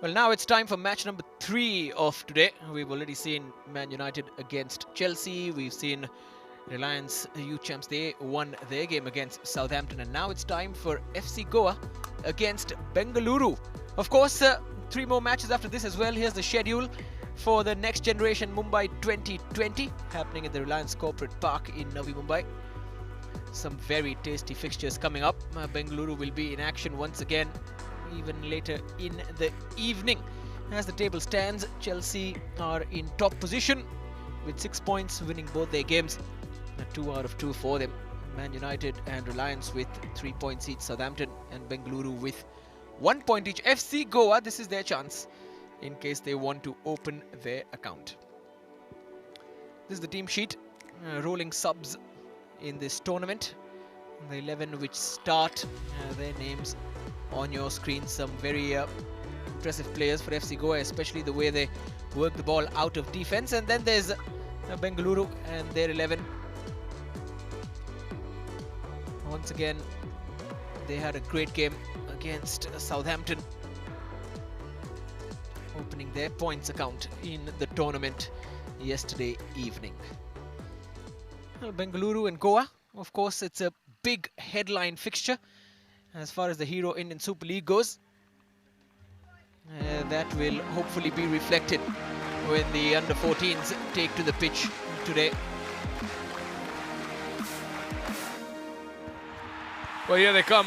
Well, now it's time for match number 3 of today. We've already seen Man United against Chelsea. We've seen Reliance youth champs. They won their game against Southampton. And now it's time for FC Goa against Bengaluru. Of course, 3 more matches after this as well. Here's the schedule for the next generation Mumbai 2020 happening at the Reliance Corporate Park in Navi Mumbai. Some very tasty fixtures coming up. Bengaluru will be in action once again even later in the evening. As the table stands, Chelsea are in top position with 6 points, winning both their games. 2 out of 2 for them. Man United and Reliance with 3 points each. Southampton and Bengaluru with 1 point each. FC Goa, this is their chance in case they want to open their account. This is the team sheet. Rolling subs in this tournament. The 11 which start, their names on your screen. Some very impressive players for FC Goa, especially the way they work the ball out of defense. And then there's Bengaluru and their 11. Once again, they had a great game against Southampton, opening their points account in the tournament yesterday evening. Well, Bengaluru and Goa, of course, it's a big headline fixture as far as the Hero Indian Super League goes. That will hopefully be reflected when the under-14s take to the pitch today. Well, here they come,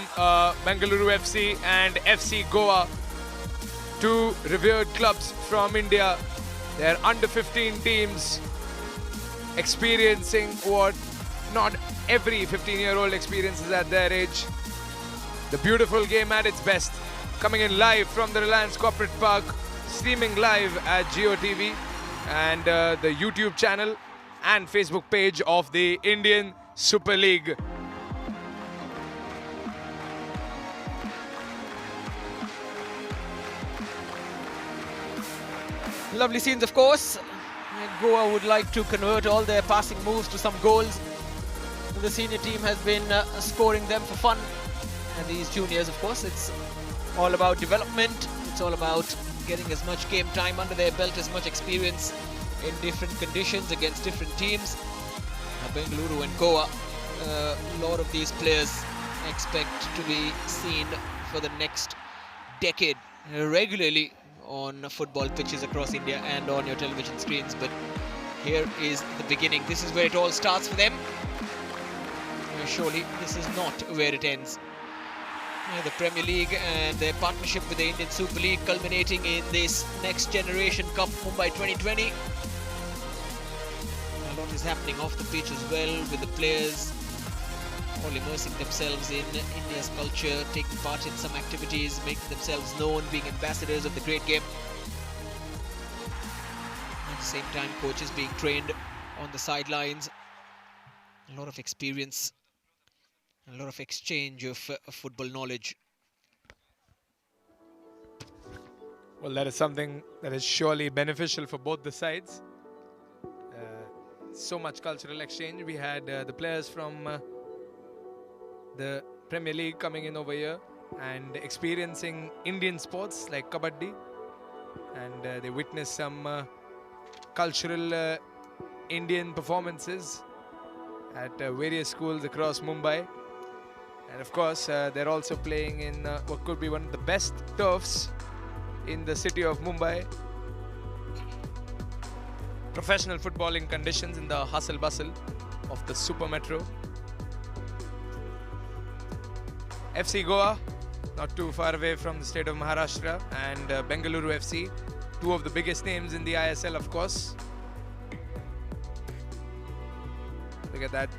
Bengaluru FC and FC Goa, 2 revered clubs from India. They're under-15 teams experiencing what not every 15-year-old experiences at their age. The beautiful game at its best, coming in live from the Reliance Corporate Park, streaming live at GeoTV and the YouTube channel and Facebook page of the Indian Super League. Lovely scenes, of course. Goa would like to convert all their passing moves to some goals. The senior team has been scoring them for fun. And these juniors, of course, it's all about development. It's all about getting as much game time under their belt, as much experience in different conditions against different teams. Bengaluru and Goa, a lot of these players expect to be seen for the next decade regularly on football pitches across India and on your television screens. But here is the beginning. This is where it all starts for them. Surely this is not where it ends. The Premier League and their partnership with the Indian Super League culminating in this next generation Cup Mumbai 2020. A lot is happening off the pitch as well, with the players all immersing themselves in India's culture, taking part in some activities, making themselves known, being ambassadors of the great game. At the same time, coaches being trained on the sidelines. A lot of experience, a lot of exchange of football knowledge. Well, that is something that is surely beneficial for both the sides. So much cultural exchange. We had the players from the Premier League coming in over here and experiencing Indian sports like kabaddi, and they witnessed some cultural Indian performances at various schools across Mumbai. And of course, they're also playing in what could be one of the best turfs in the city of Mumbai. Professional footballing conditions in the hustle bustle of the super metro. FC Goa, not too far away from the state of Maharashtra, and Bengaluru FC, 2 of the biggest names in the ISL, of course. Look at that.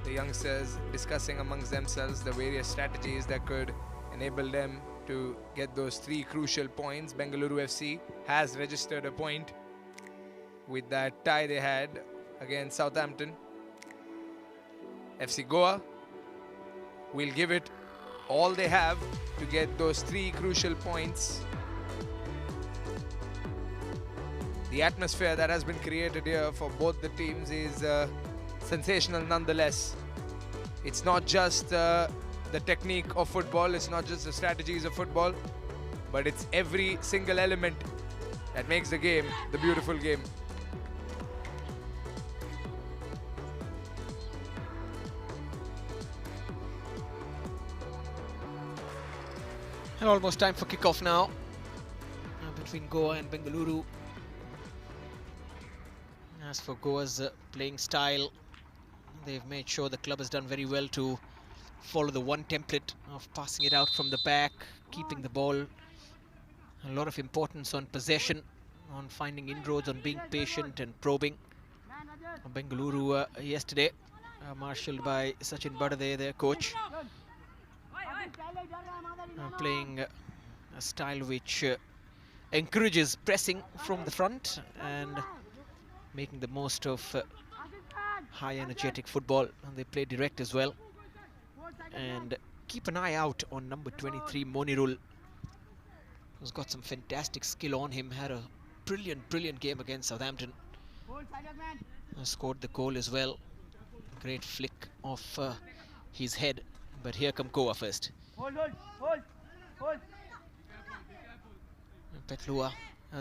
The youngsters discussing amongst themselves the various strategies that could enable them to get those 3 crucial points. Bengaluru FC has registered a point with that tie they had against Southampton. FC Goa will give it all they have to get those 3 crucial points. The atmosphere that has been created here for both the teams is sensational nonetheless. It's not just the technique of football, it's not just the strategies of football, but it's every single element that makes the game the beautiful game. And almost time for kickoff now between Goa and Bengaluru. As for Goa's playing style, they've made sure the club has done very well to follow the one template of passing it out from the back, keeping the ball. A lot of importance on possession, on finding inroads, on being patient and probing. Bengaluru yesterday, marshalled by Sachin Badade, their coach, playing a style which encourages pressing from the front and making the most of high energetic football, and they play direct as well. And keep an eye out on number 23 Monirul, who's got some fantastic skill on him. Had a brilliant game against Southampton, scored the goal as well. Great flick of his head. But here come Goa first. Petlua,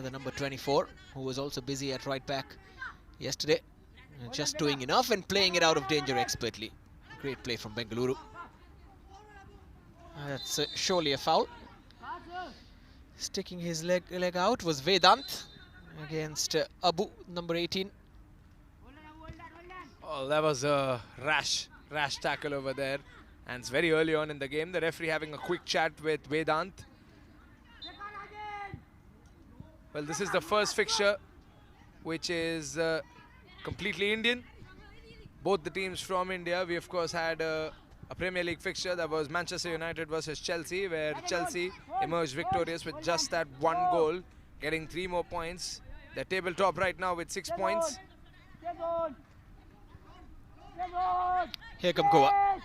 the number 24, who was also busy at right back yesterday, just doing enough and playing it out of danger expertly. Great play from Bengaluru. That's surely a foul. Sticking his leg out was Vedant against Abu, number 18. Oh, that was a rash tackle over there. And it's very early on in the game. The referee having a quick chat with Vedant. Well, this is the first fixture, which is completely Indian. Both the teams from India. We, of course, had a Premier League fixture that was Manchester United versus Chelsea, where Chelsea emerged victorious with just that one goal, getting 3 more points. They're tabletop right now with 6 points. Here come Goa.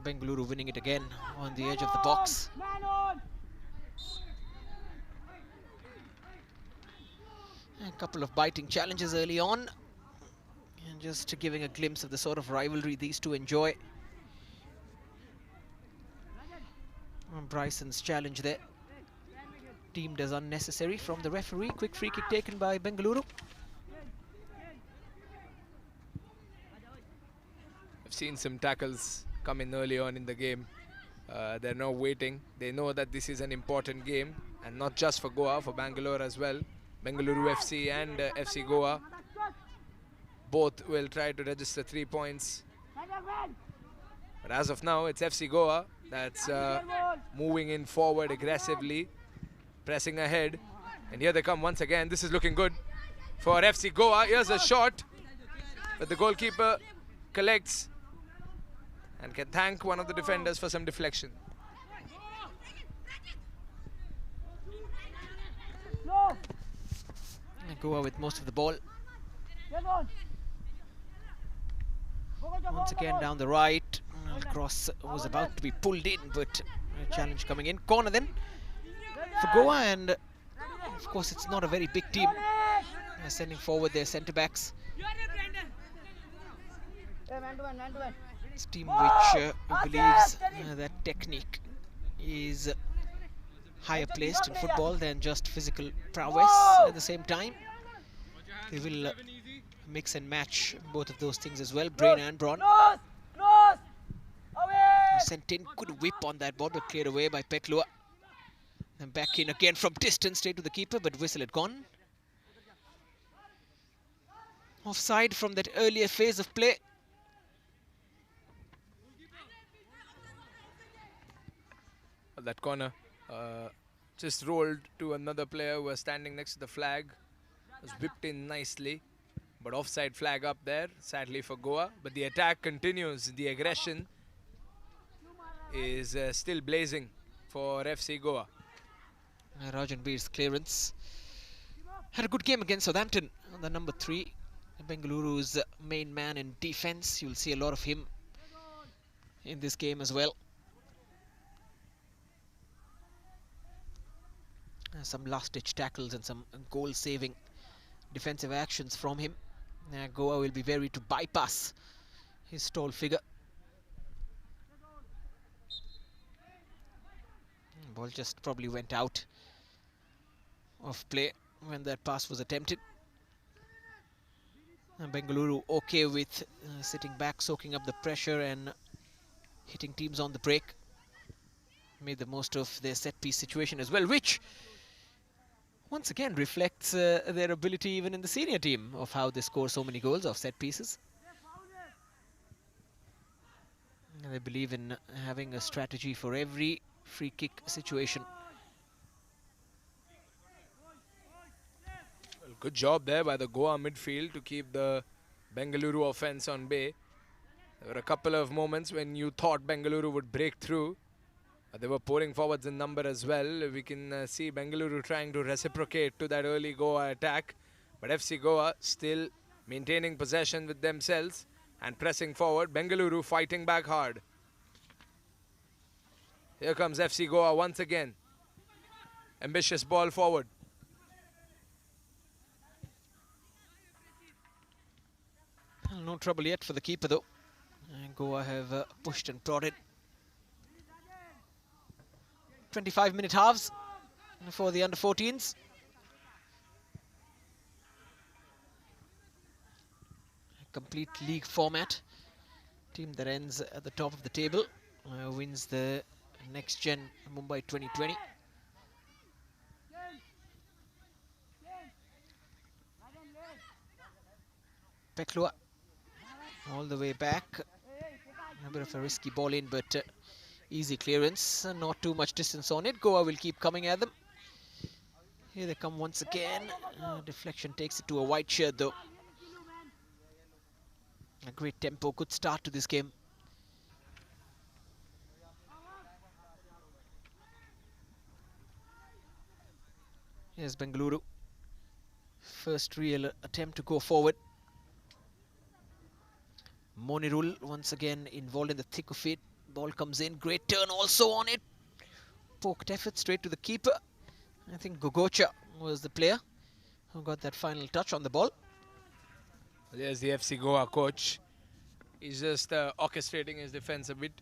Bengaluru winning it again on the edge of the box. A couple of biting challenges early on, and just giving a glimpse of the sort of rivalry these two enjoy. Bryson's challenge there, deemed as unnecessary from the referee. Quick free kick taken by Bengaluru. I've seen some tackles come in early on in the game. They're now waiting. They know that this is an important game, and not just for Goa, for Bangalore as well. Bengaluru FC and FC Goa both will try to register 3 points. But as of now, it's FC Goa that's moving in forward aggressively, pressing ahead. And here they come once again. This is looking good for FC Goa. Here's a shot, but the goalkeeper collects and can thank one of the defenders for some deflection. Goa with most of the ball. Once again down the right. Cross was about to be pulled in, but a challenge coming in. Corner then for Goa, and of course it's not a very big team. They're sending forward their centre-backs. It's a team which believes that technique is higher placed in football than just physical prowess. At the same time, they will mix and match both of those things as well, brain and brawn. Sent in, good whip on that ball, but cleared away by Petlua. Then back in again from distance, straight to the keeper, but whistle had gone. Offside from that earlier phase of play. That corner just rolled to another player who was standing next to the flag. Was whipped in nicely, but offside flag up there, sadly for Goa. But the attack continues. The aggression is still blazing for FC Goa. Rajan Beer's clearance. Had a good game against Southampton. The number 3, Bengaluru's main man in defense. You'll see a lot of him in this game as well. Some last-ditch tackles and some goal-saving defensive actions from him. Goa will be wary to bypass his tall figure. Ball just probably went out of play when that pass was attempted. And Bengaluru okay with sitting back, soaking up the pressure and hitting teams on the break. Made the most of their set-piece situation as well, which once again reflects their ability even in the senior team of how they score so many goals off set pieces. And they believe in having a strategy for every free kick situation. Well, good job there by the Goa midfield to keep the Bengaluru offense on bay. There were a couple of moments when you thought Bengaluru would break through. They were pouring forwards in number as well. We can see Bengaluru trying to reciprocate to that early Goa attack. But FC Goa still maintaining possession with themselves and pressing forward. Bengaluru fighting back hard. Here comes FC Goa once again. Ambitious ball forward. Well, no trouble yet for the keeper though. And Goa have pushed and prodded. 25-minute halves for the under-14s. Complete league format. Team that ends at the top of the table wins the next gen Mumbai 2020. Peklua all the way back. A bit of a risky ball in, but easy clearance. Not too much distance on it. Goa will keep coming at them. Here they come once again. Deflection takes it to a white shirt though. A great tempo, good start to this game. Here's Bengaluru. First real attempt to go forward. Monirul once again involved in the thick of it. Ball comes in, great turn also on it. Poked effort straight to the keeper. I think Gogocha was the player who got that final touch on the ball. There's the FC Goa coach. He's just orchestrating his defense a bit.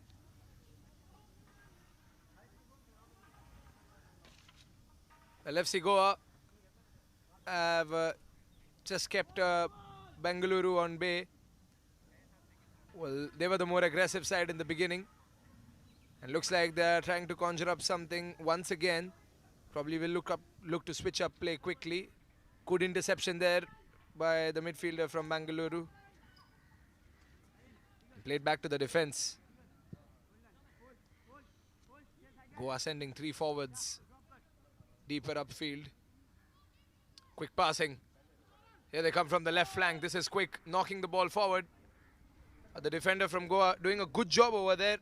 Well, FC Goa have just kept Bengaluru on bay. Well, they were the more aggressive side in the beginning. And looks like they're trying to conjure up something once again. Probably will look to switch up play quickly. Good interception there by the midfielder from Bengaluru. Played back to the defense. Goa sending 3 forwards deeper upfield. Quick passing. Here they come from the left flank. This is quick, knocking the ball forward. The defender from Goa doing a good job over there.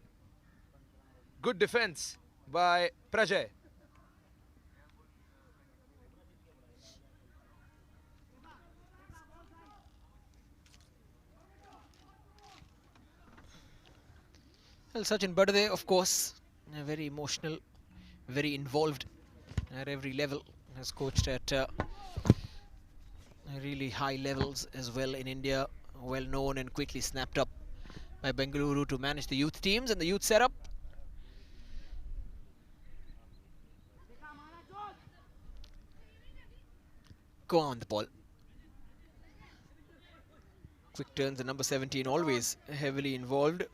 Good defense by Prajay. Well, Sachin Badade, of course, very emotional, very involved at every level. Has coached at really high levels as well in India. Well known and quickly snapped up by Bengaluru to manage the youth teams and the youth setup. Go on the ball. Quick turns, the number 17 always heavily involved.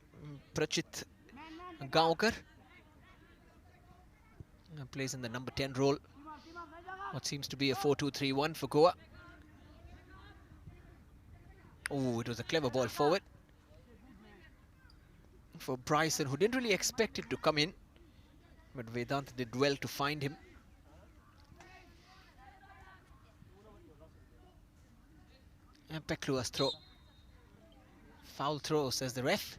Prachit Gaonkar plays in the number 10 role. What seems to be a 4-2-3-1 for Goa. Oh, it was a clever ball forward for Bryson, who didn't really expect it to come in, but Vedant did well to find him. And Peklua's throw. Foul throw, says the ref.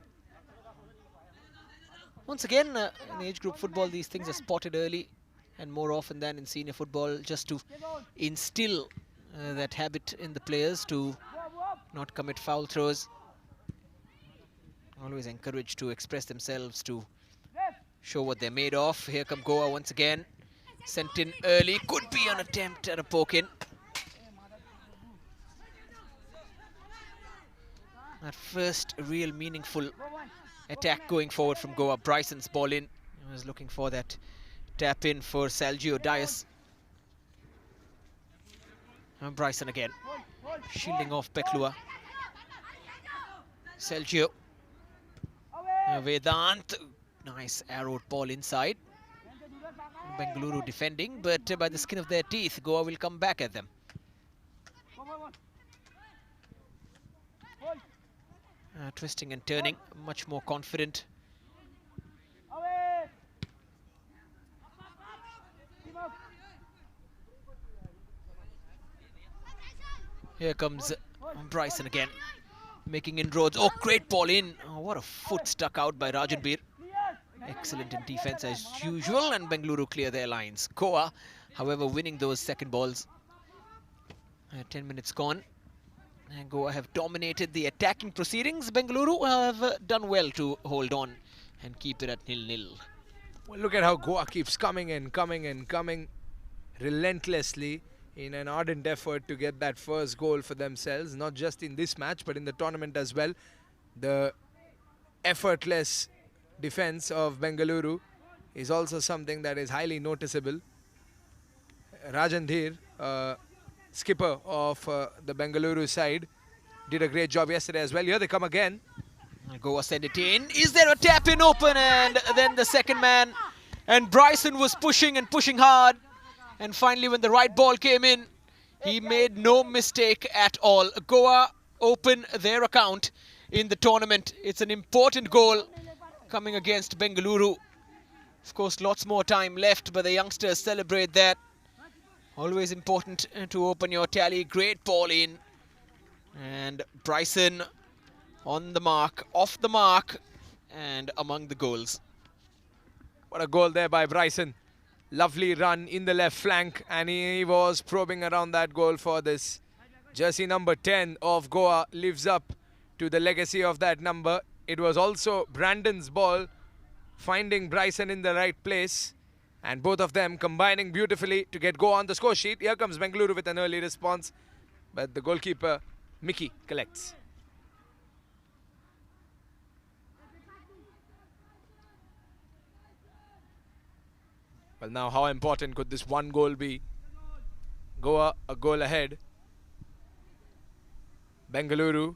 Once again, in age group football, these things are spotted early, and more often than in senior football, just to instill that habit in the players to not commit foul throws. Always encouraged to express themselves, to show what they're made of. Here come Goa once again. Sent in early. Could be an attempt at a poke in. That first real meaningful attack going forward from Goa. Bryson's ball in. He was looking for that Tap in for Sergio Dias. And Bryson again. Shielding off Peklua. Sergio. Vedant. Nice arrowed ball inside. Bengaluru defending, but by the skin of their teeth, Goa will come back at them. Twisting and turning, much more confident. Here comes Bryson again, making inroads. Oh, great ball in. Oh, what a foot stuck out by Rajanbir. Excellent in defense as usual, and Bengaluru clear their lines. Goa, however, winning those second balls. 10 minutes gone. And Goa have dominated the attacking proceedings. Bengaluru have done well to hold on and keep it at 0-0. Well, look at how Goa keeps coming relentlessly in an ardent effort to get that first goal for themselves, not just in this match but in the tournament as well. The effortless defense of Bengaluru is also something that is highly noticeable. Rajandhir, skipper of the Bengaluru side, did a great job yesterday as well. Here they come again. Goa send it in. Is there a tap in open? And then the second man. And Bryson was pushing and pushing hard. And finally, when the right ball came in, he made no mistake at all. Goa open their account in the tournament. It's an important goal coming against Bengaluru. Of course, lots more time left, but the youngsters celebrate that. Always important to open your tally. Great ball in. And Bryson on the mark, off the mark, and among the goals. What a goal there by Bryson. Lovely run in the left flank, and he was probing around that goal for this. Jersey number 10 of Goa lives up to the legacy of that number. It was also Brandon's ball, finding Bryson in the right place, and both of them combining beautifully to get Goa on the score sheet. Here comes Bengaluru with an early response, but the goalkeeper, Mickey, collects. Well, now how important could this one goal be? Goa a goal ahead. Bengaluru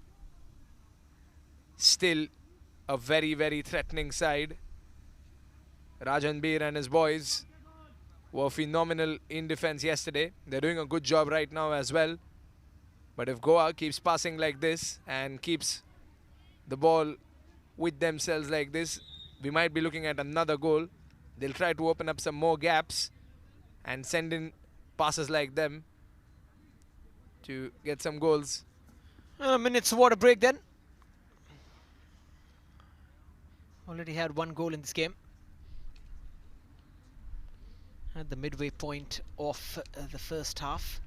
still a very, very threatening side. Rajanbir and his boys were phenomenal in defense yesterday. They're doing a good job right now as well. But if Goa keeps passing like this and keeps the ball with themselves like this, we might be looking at another goal. They'll try to open up some more gaps and send in passes like them to get some goals. A minute's water break then. Already had one goal in this game. At the midway point of the first half.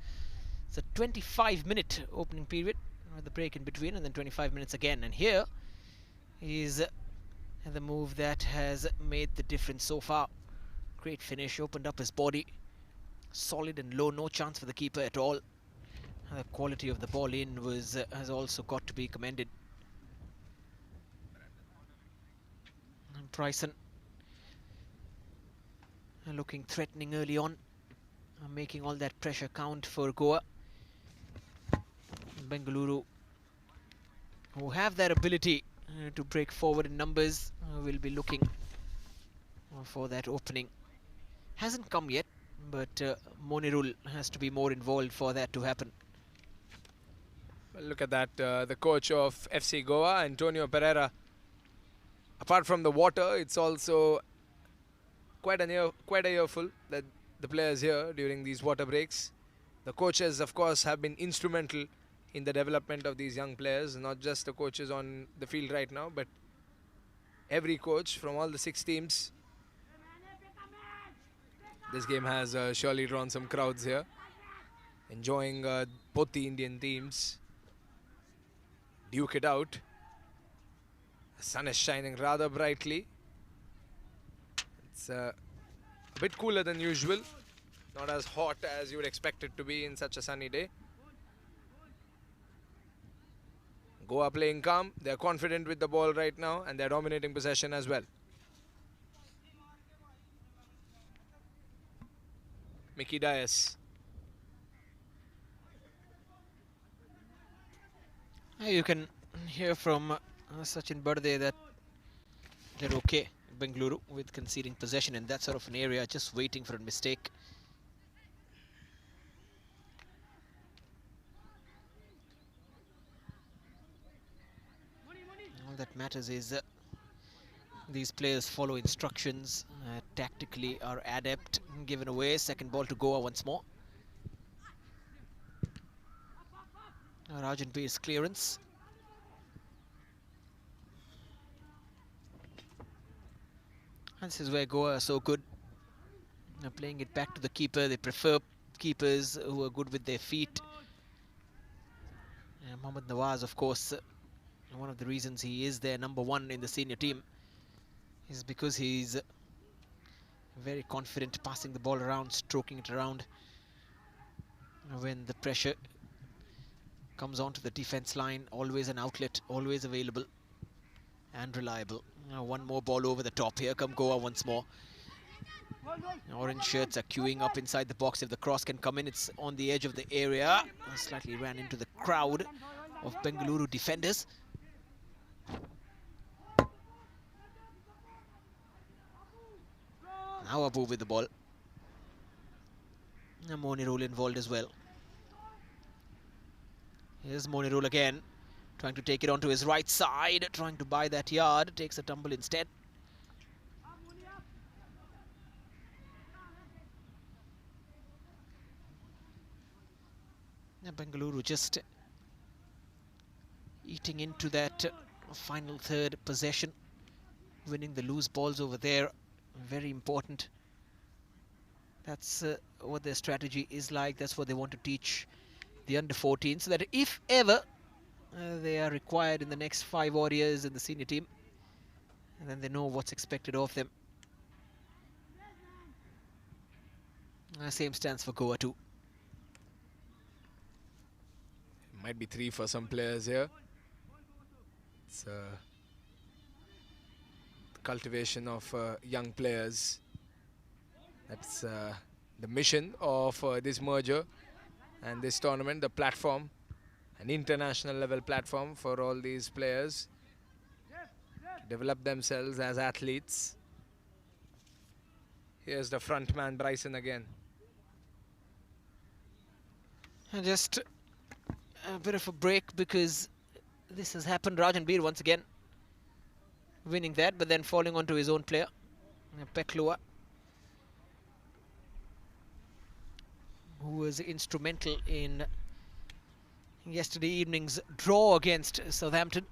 It's a 25-minute opening period with the break in between, and then 25 minutes again. And here is the move that has made the difference so far. Great finish, opened up his body. Solid and low, no chance for the keeper at all. And the quality of the ball in has also got to be commended. And Bryson looking threatening early on, making all that pressure count for Goa. Bengaluru, who have that ability to break forward in numbers, will be looking for that opening. Hasn't come yet, but Monirul has to be more involved for that to happen. Well, look at that, the coach of FC Goa, Antonio Pereira. Apart from the water, it's also quite a earful that the players here during these water breaks. The coaches, of course, have been instrumental in the development of these young players, not just the coaches on the field right now, but every coach from all the 6 teams. This game has surely drawn some crowds here, enjoying both the Indian teams duke it out. The sun is shining rather brightly. It's a bit cooler than usual, not as hot as you would expect it to be in such a sunny day. Goa playing calm, they're confident with the ball right now, and they're dominating possession as well. Mickey Dias. You can hear from Sachin Burde that they're okay, Bengaluru, with conceding possession in that sort of an area, just waiting for a mistake. All that matters is these players follow instructions, tactically are adept. Given away, second ball to Goa once more. Rajan Beer's clearance. And this is where Goa are so good. They're playing it back to the keeper. They prefer keepers who are good with their feet. Mohammad Nawaz, of course, one of the reasons he is their number one in the senior team is because he's very confident passing the ball around, stroking it around. When the pressure comes onto the defense line, always an outlet, always available and reliable. Now one more ball over the top. Here come Goa once more. Orange shirts are queuing up inside the box. If the cross can come in, it's on the edge of the area. Slightly ran into the crowd of Bengaluru defenders. Now Abu with the ball. And Monirul involved as well. Here's Monirul again, trying to take it onto his right side, trying to buy that yard, takes a tumble instead. And Bengaluru just eating into that final third possession, winning the loose balls over there, very important. That's what their strategy is like. That's what they want to teach the under-14, so that if ever they are required in the next 5 odd years in the senior team, and then they know what's expected of them. Same stands for Goa too. Might be 3 for some players here. It's cultivation of young players. That's the mission of this merger and this tournament, the platform, an international level platform for all these players to develop themselves as athletes. Here's the front man, Bryson, again. And just a bit of a break because this has happened. Rajan Beer once again winning that, but then falling onto his own player, Peklua, who was instrumental in yesterday evening's draw against Southampton.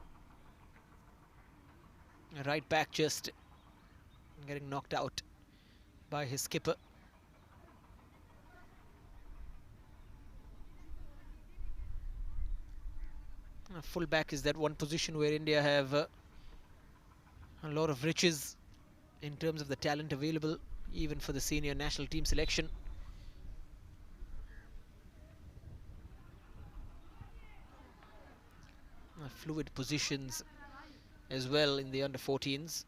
Right back just getting knocked out by his skipper. Full back is that one position where India have a lot of riches in terms of the talent available, even for the senior national team selection. Fluid positions as well in the under-14s.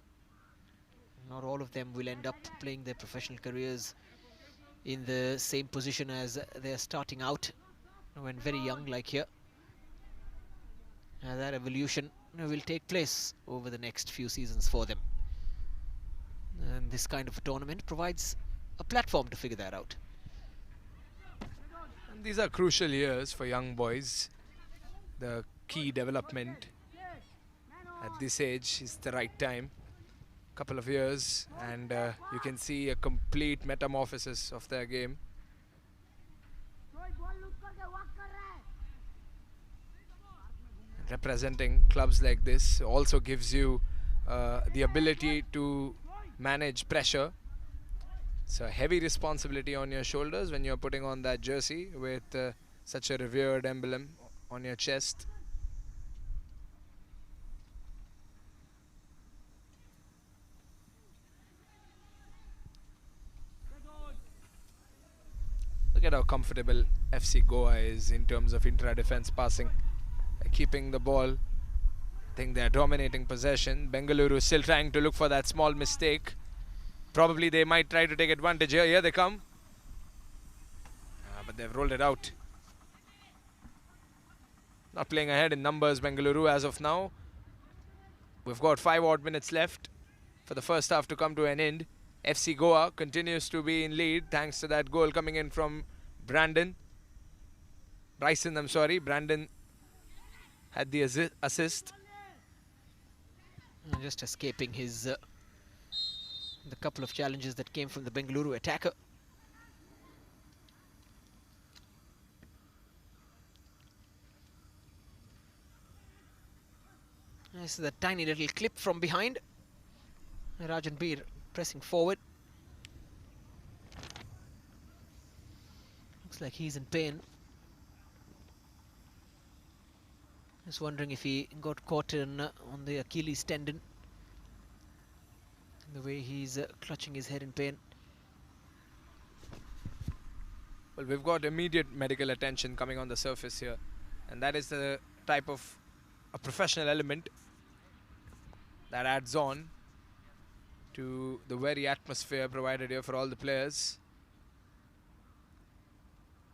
Not all of them will end up playing their professional careers in the same position as they're starting out when very young, like here. That evolution will take place over the next few seasons for them. And this kind of a tournament provides a platform to figure that out. And these are crucial years for young boys. The key development at this age is the right time. Couple of years and you can see a complete metamorphosis of their game. Representing clubs like this also gives you the ability to manage pressure. It's a heavy responsibility on your shoulders when you're putting on that jersey with such a revered emblem on your chest. Look at how comfortable FC Goa is in terms of intra-defense passing. Keeping the ball. I think they're dominating possession. Bengaluru still trying to look for that small mistake. Probably they might try to take advantage here. Here they come. they've rolled it out. Not playing ahead in numbers, Bengaluru, as of now. We've got 5 odd minutes left for the first half to come to an end. FC Goa continues to be in lead thanks to that goal coming in from Bryson, I'm sorry. Brandon had the assist. Just escaping his the couple of challenges that came from the Bengaluru attacker. This is a tiny little clip from behind. Rajan Beer pressing forward. Looks like he's in pain. Just wondering if he got caught in on the Achilles tendon. The way he's clutching his head in pain. Well, we've got immediate medical attention coming on the surface here, and that is the type of a professional element that adds on to the very atmosphere provided here for all the players.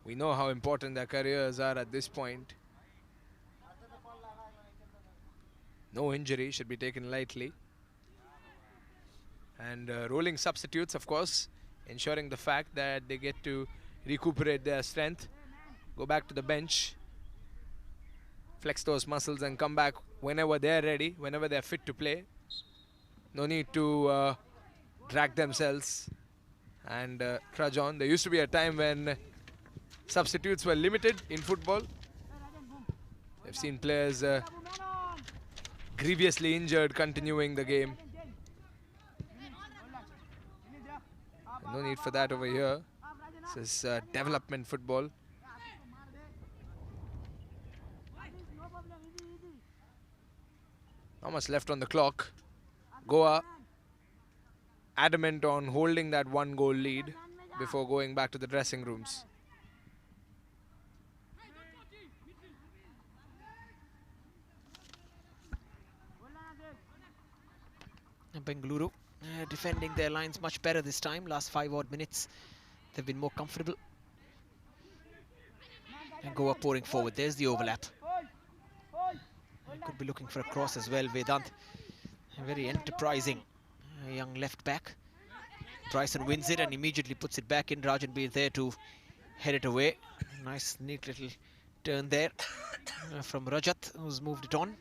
We know how important their careers are at this point. No injury should be taken lightly. And rolling substitutes, of course, ensuring the fact that they get to recuperate their strength, go back to the bench, flex those muscles and come back whenever they're ready, whenever they're fit to play. No need to drag themselves and trudge on. There used to be a time when substitutes were limited in football. I've seen players grievously injured continuing the game. No need for that over here. This is development football. Not much left on the clock. Goa adamant on holding that 1-goal lead before going back to the dressing rooms. Bengaluru defending their lines much better this time. Last 5 odd minutes they've been more comfortable. And Goa pouring forward. There's the overlap. Could be looking for a cross as well. Vedant, a very enterprising young left back. Bryson wins it and immediately puts it back in. Rajan Beer there to head it away. Nice neat little turn there from Rajat, who's moved it on.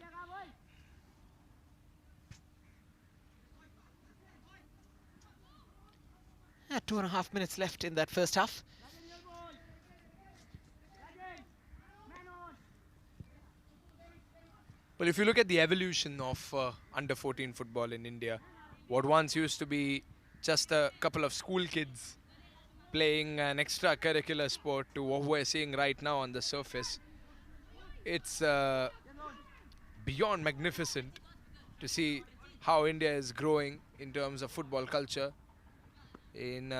Yeah, 2.5 minutes left in that first half. Well, if you look at the evolution of under-14 football in India, what once used to be just a couple of school kids playing an extracurricular sport to what we're seeing right now on the surface, it's beyond magnificent to see how India is growing in terms of football culture, in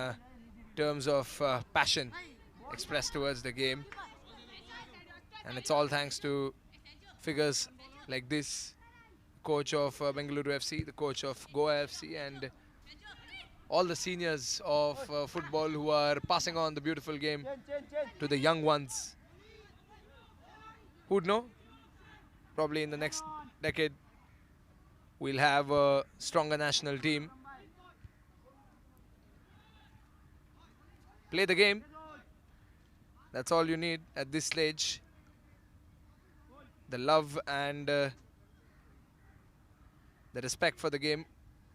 terms of passion expressed towards the game. And it's all thanks to figures like this, coach of Bengaluru FC, the coach of Goa FC, and all the seniors of football who are passing on the beautiful game to the young ones. Who'd know? Probably in the next decade we'll have a stronger national team. Play the game. That's all you need at this stage. The love and the respect for the game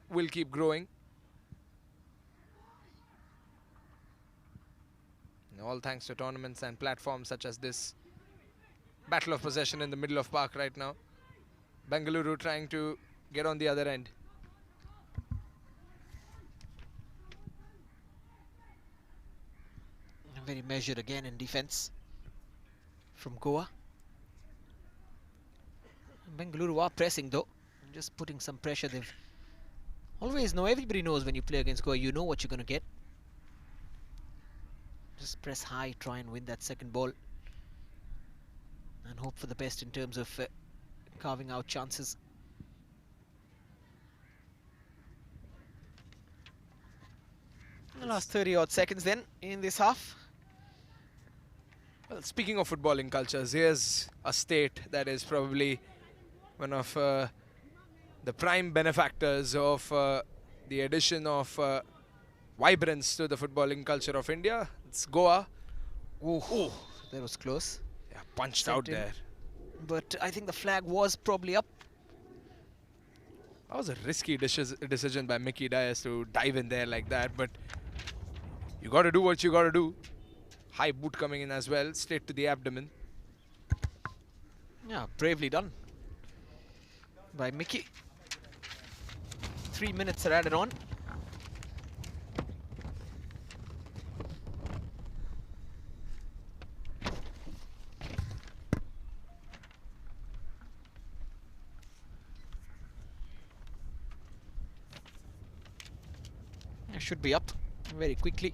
will keep growing. And all thanks to tournaments and platforms such as this. Battle of possession in the middle of park right now. Bengaluru trying to get on the other end. Very measured again in defense from Goa. Bengaluru are pressing though, just putting some pressure. They've always know, everybody knows when you play against Goa, you know what you're going to get. Just press high, try and win that second ball and hope for the best in terms of carving out chances. The last 30 odd seconds then in this half. Well, speaking of footballing cultures, here's a state that is probably one of the prime benefactors of the addition of vibrance to the footballing culture of India. It's Goa. Oh, that was close. Yeah, punched Sent out in. there. But I think the flag was probably up. That was a risky decision by Mickey Dias to dive in there like that, but you got to do what you got to do. High boot coming in as well, straight to the abdomen. Yeah, bravely done by Mickey. 3 minutes are added on. Should be up very quickly.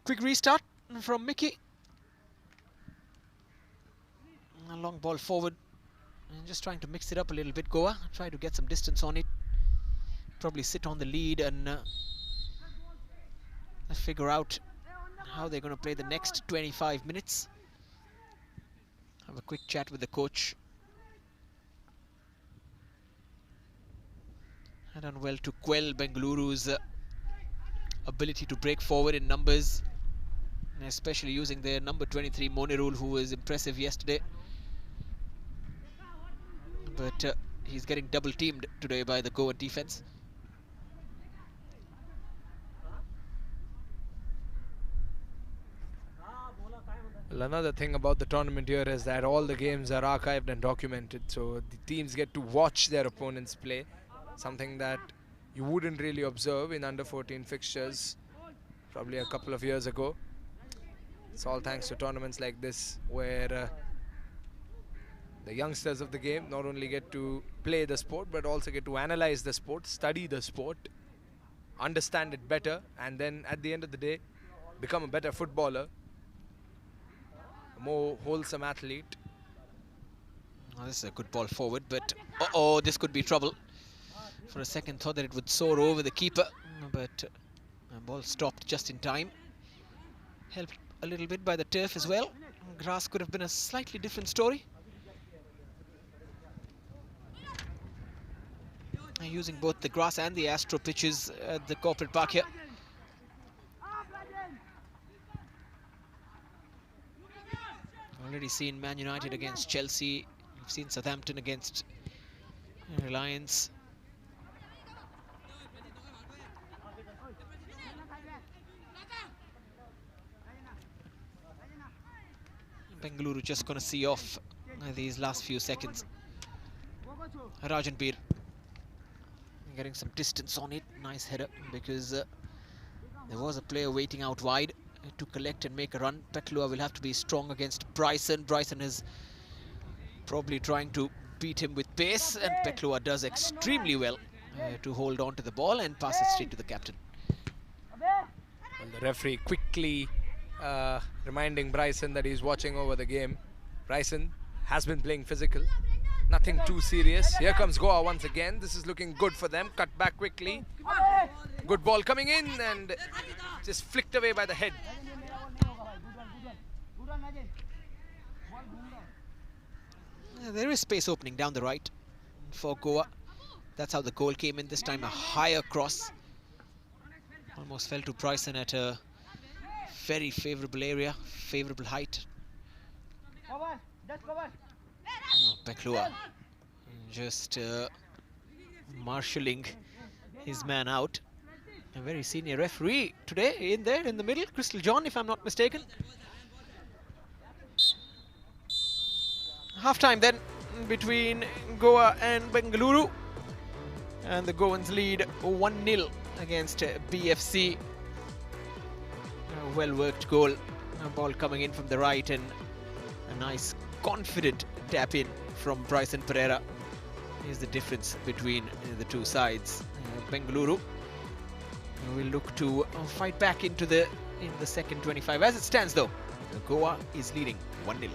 Quick restart from Mickey. A long ball forward. And just trying to mix it up a little bit. Goa try to get some distance on it. Probably sit on the lead and figure out how they're going to play the next 25 minutes. Have a quick chat with the coach. Had done well to quell Bengaluru's ability to break forward in numbers, and especially using their number 23 Monirul, who was impressive yesterday. But he's getting double teamed today by the Goa defense. Well, another thing about the tournament here is that all the games are archived and documented, so the teams get to watch their opponents play, something that you wouldn't really observe in under 14 fixtures probably a couple of years ago. It's all thanks to tournaments like this, where the youngsters of the game not only get to play the sport but also get to analyze the sport, study the sport, understand it better, and then at the end of the day become a better footballer, a more wholesome athlete. Oh, this is a good ball forward, but uh-oh, this could be trouble. For a second thought that it would soar over the keeper, but the ball stopped just in time. Helped a little bit by the turf as well. Grass could have been a slightly different story. Using both the grass and the Astro pitches at the corporate park here. Already seen Man United against Chelsea. We've seen Southampton against Reliance. Bengaluru just going to see off these last few seconds. Rajanbir getting some distance on it. Nice header, because there was a player waiting out wide to collect and make a run. Petlua will have to be strong against Bryson. Bryson is probably trying to beat him with pace, and Petlua does extremely well to hold on to the ball and pass it straight to the captain. And the referee quickly reminding Bryson that he's watching over the game. Bryson has been playing physical. Nothing too serious. Here comes Goa once again. This is looking good for them. Cut back quickly. Good ball coming in and just flicked away by the head. There is space opening down the right for Goa. That's how the goal came in. This time a higher cross. Almost fell to Bryson at a very favourable area, favourable height. Oh, Petlua just marshalling his man out. A very senior referee today in there in the middle, Crystal John, if I'm not mistaken. Half-time then between Goa and Bengaluru, and the Goans lead 1-0 against BFC. A well-worked goal. A ball coming in from the right and a nice confident tap in from Bryson Pereira is the difference between the two sides. Bengaluru will look to fight back into the second 25. As it stands though, Goa is leading 1-0.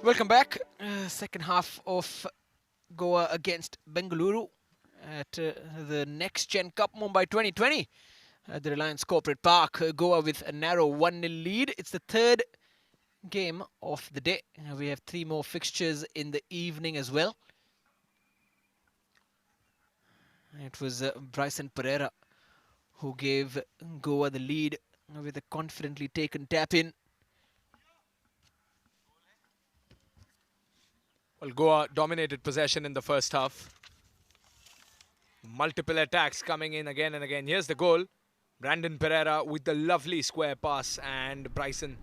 Welcome back. Second half of Goa against Bengaluru at the Next Gen Cup Mumbai 2020 at the Reliance Corporate Park. Goa with a narrow 1-0 lead. It's the third game of the day. We have 3 more fixtures in the evening as well. It was Bryson Pereira who gave Goa the lead with a confidently taken tap-in. Well, Goa dominated possession in the first half. Multiple attacks coming in again and again. Here's the goal. Brandon Pereira with the lovely square pass, and Bryson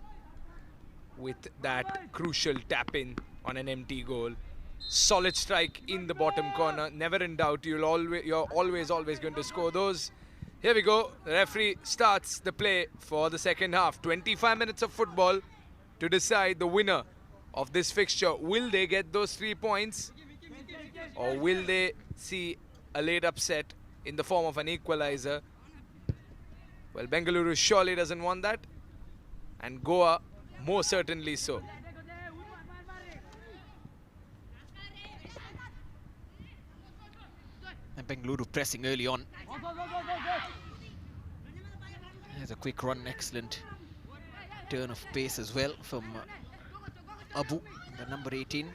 with that crucial tap-in on an empty goal. Solid strike in the bottom corner. Never in doubt. You're always going to score those. Here we go. The referee starts the play for the second half. 25 minutes of football to decide the winner of this fixture. Will they get those 3 points, or will they see a late upset in the form of an equalizer? Well, Bengaluru surely doesn't want that, and Goa more certainly so. And Bengaluru pressing early on. There's a quick run, excellent turn of pace as well from Abu, the number 18.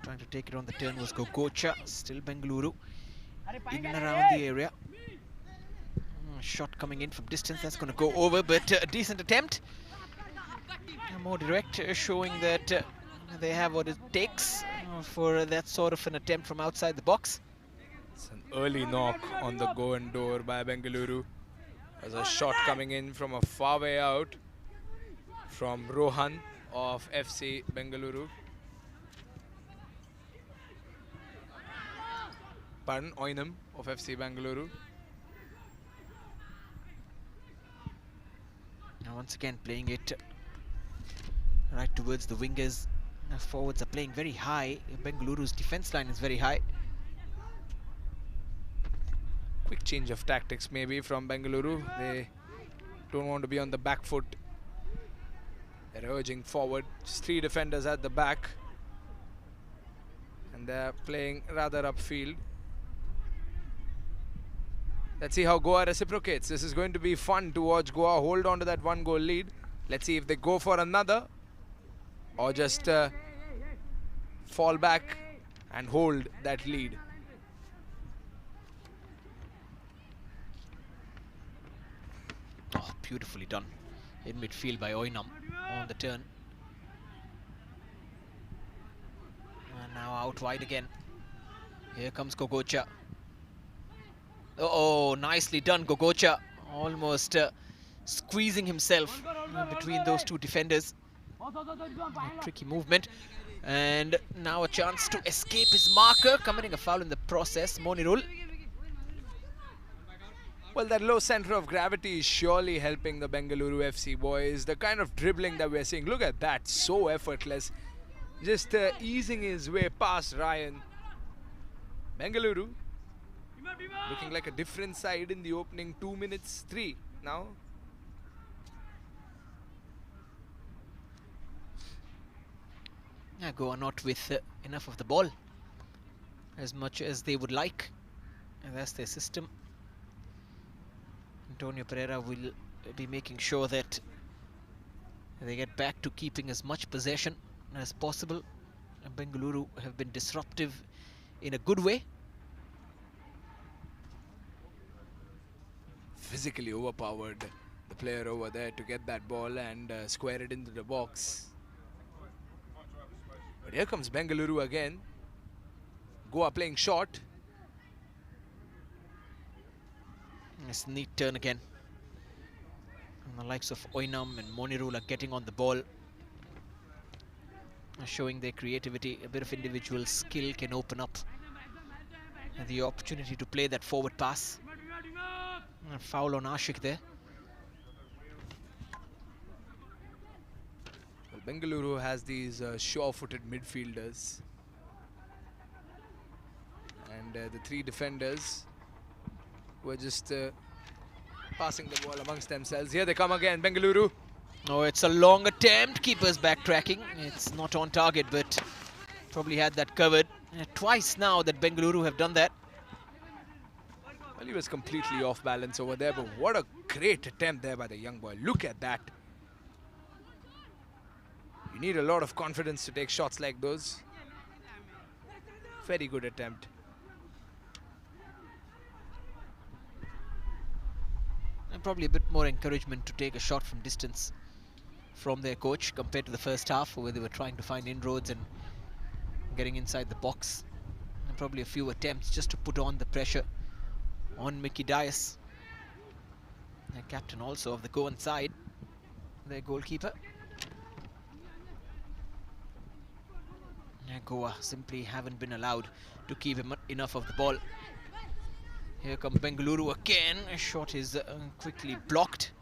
Trying to take it on the turn was Gogocha, still Bengaluru in and around the area. Shot coming in from distance, that's going to go over, but a decent attempt. More direct, showing that they have what it takes for that sort of an attempt from outside the box. It's an early knock on the Goan door by Bengaluru. There's a shot coming in from a far way out from Rohan of FC Bengaluru. Pardon, Oinam of FC Bengaluru. Now once again playing it right towards the wingers. Forwards are playing very high. Bengaluru's defense line is very high. Quick change of tactics maybe from Bengaluru. They don't want to be on the back foot. They're urging forward. Just 3 defenders at the back, and they're playing rather upfield. Let's see how Goa reciprocates. This is going to be fun to watch Goa hold on to that 1-goal lead. Let's see if they go for another, or just fall back and hold that lead. Oh, beautifully done in midfield by Oinam on the turn. And now out wide again. Here comes Gogocha. Oh, nicely done, Gogocha. Almost squeezing himself between those 2 defenders. A tricky movement. And now a chance to escape his marker, committing a foul in the process. Monirul. Well, that low center of gravity is surely helping the Bengaluru FC boys. The kind of dribbling that we're seeing, look at that, so effortless. Just easing his way past Ryan. Bengaluru looking like a different side in the opening 2 minutes, 3 now. Goa not with enough of the ball as much as they would like, and that's their system. Antonio Pereira will be making sure that they get back to keeping as much possession as possible. And Bengaluru have been disruptive in a good way. Physically overpowered the player over there to get that ball and square it into the box. But here comes Bengaluru again. Goa playing short. It's a neat turn again. And the likes of Oinam and Monirul are getting on the ball, showing their creativity. A bit of individual skill can open up and the opportunity to play that forward pass. And a foul on Ashik there. Well, Bengaluru has these sure-footed midfielders, and the 3 defenders were just passing the ball amongst themselves. Here they come again, Bengaluru. Oh, it's a long attempt. Keeper's backtracking. It's not on target, but probably had that covered. Twice now that Bengaluru have done that. Well, he was completely off balance over there, but what a great attempt there by the young boy. Look at that. You need a lot of confidence to take shots like those. Very good attempt. And probably a bit more encouragement to take a shot from distance from their coach compared to the first half, where they were trying to find inroads and getting inside the box. And probably a few attempts just to put on the pressure on Mickey Dias, the captain also of the Goan side, their goalkeeper. Goa simply haven't been allowed to keep him enough of the ball. Here comes Bengaluru again. A shot is quickly blocked.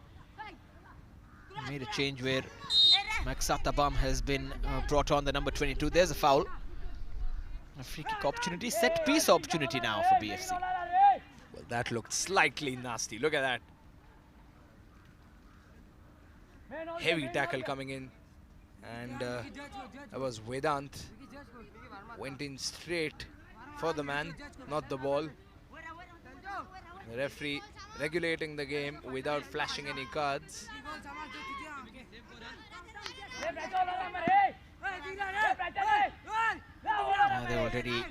Made a change where Maxatabam has been brought on, the number 22. There's a foul. A free kick opportunity, set piece opportunity now for BFC. Well, that looked slightly nasty. Look at that. Heavy tackle coming in. And that was Vedant. Went in straight for the man, not the ball. The referee regulating the game without flashing any cards. They're already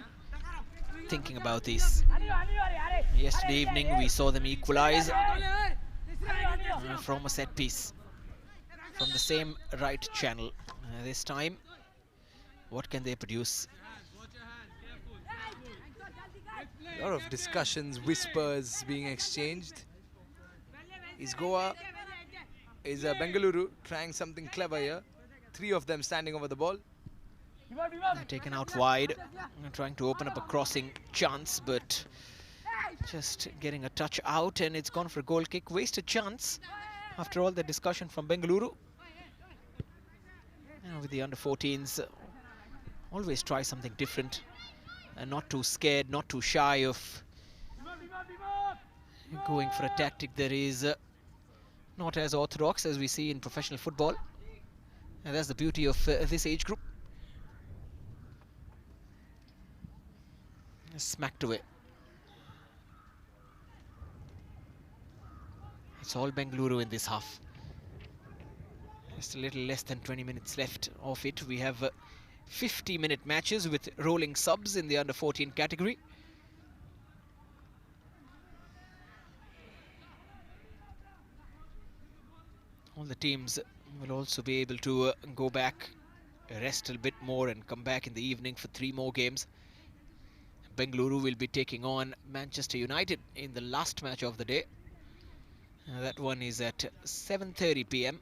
thinking about this. Yesterday evening we saw them equalize from a set piece from the same right channel. This time, what can they produce? A lot of discussions, whispers being exchanged. Is Bengaluru trying something clever here? Three of them standing over the ball. They're taken out wide, trying to open up a crossing chance, but just getting a touch out, and it's gone for a goal kick. Wasted chance after all the discussion from Bengaluru. With the under-14s, always try something different, and not too scared, not too shy of going for a tactic that is not as orthodox as we see in professional football. And that's the beauty of this age group. Smacked away. It's all Bengaluru in this half. Just a little less than 20 minutes left of it. We have 50-minute matches with rolling subs in the under-14 category. All the teams will also be able to go back, rest a bit more, and come back in the evening for 3 more games. Bengaluru will be taking on Manchester United in the last match of the day. That one is at 7:30 p.m.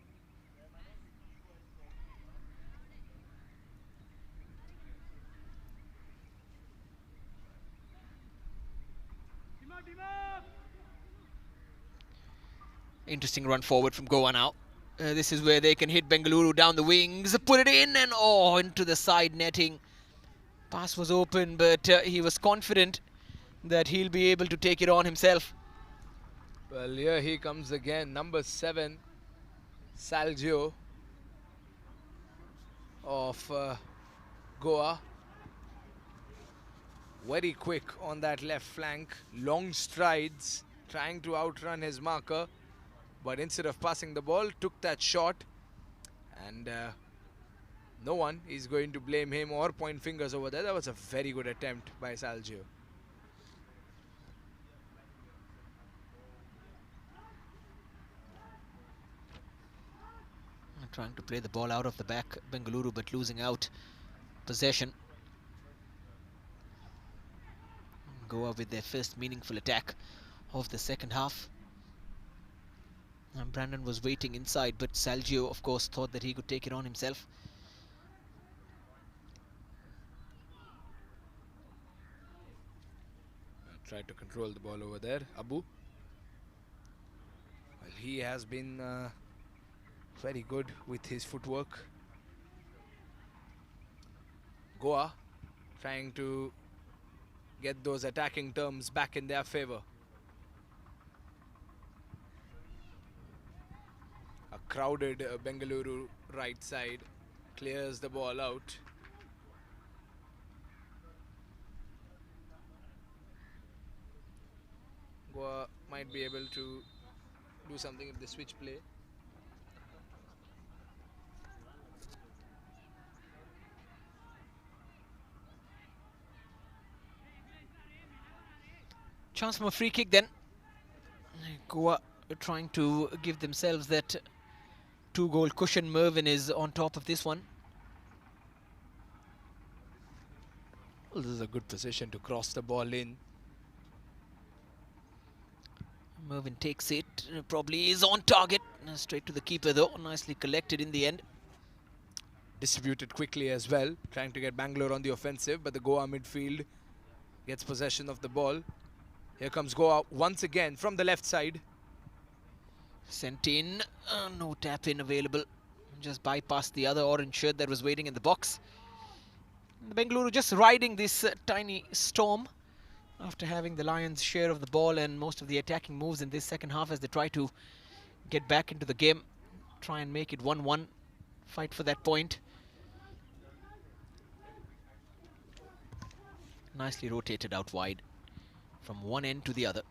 Interesting run forward from Goa now. This is where they can hit Bengaluru down the wings, put it in, and into the side netting. Pass was open, but he was confident that he'll be able to take it on himself. Well, here he comes again, number 7, Salgio of Goa. Very quick on that left flank, long strides, trying to outrun his marker, but instead of passing the ball, took that shot, and no one is going to blame him or point fingers over there. That was a very good attempt by Salgio. Trying to play the ball out of the back, Bengaluru, but losing out possession. Goa with their first meaningful attack of the second half. And Brandon was waiting inside, but Salgio, of course, thought that he could take it on himself. Tried to control the ball over there, Abu. Well, he has been very good with his footwork. Goa trying to get those attacking terms back in their favor. A crowded Bengaluru right side. Clears the ball out. Goa might be able to do something if they switch play. Chance for a free kick then. Goa trying to give themselves that 2-goal cushion. Mervyn is on top of this one. Well, this is a good position to cross the ball in. Mervyn takes it, probably is on target. Straight to the keeper though, nicely collected in the end. Distributed quickly as well, trying to get Bangalore on the offensive, but the Goa midfield gets possession of the ball. Here comes Goa once again from the left side. Sent in, no tap in available. Just bypassed the other orange shirt that was waiting in the box. Bengaluru just riding this tiny storm after having the Lions' share of the ball and most of the attacking moves in this second half as they try to get back into the game. Try and make it 1-1. Fight for that point. Nicely rotated out wide from one end to the other.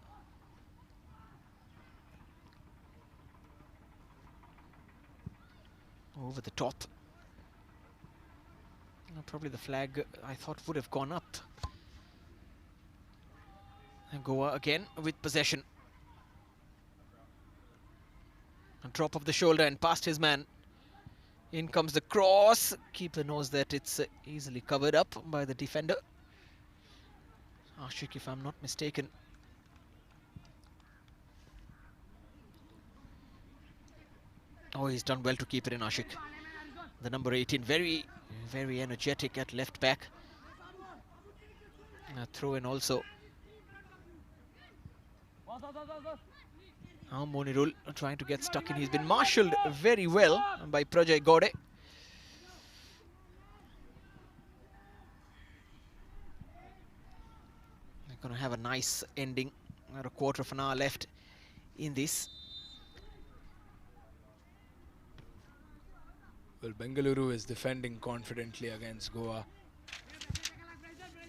Over the top. Probably the flag I thought would have gone up. And Goa again with possession. A drop of the shoulder and past his man. In comes the cross. Keeper knows that it's easily covered up by the defender. Ashik, if I'm not mistaken. Oh, he's done well to keep it in, Ashik. The number 18, very energetic at left back. Throw in also. Now Monirul trying to get stuck in. He's been marshalled very well by Prajay Gode. They're going to have a nice ending. About a quarter of an hour left in this. Well, Bengaluru is defending confidently against Goa.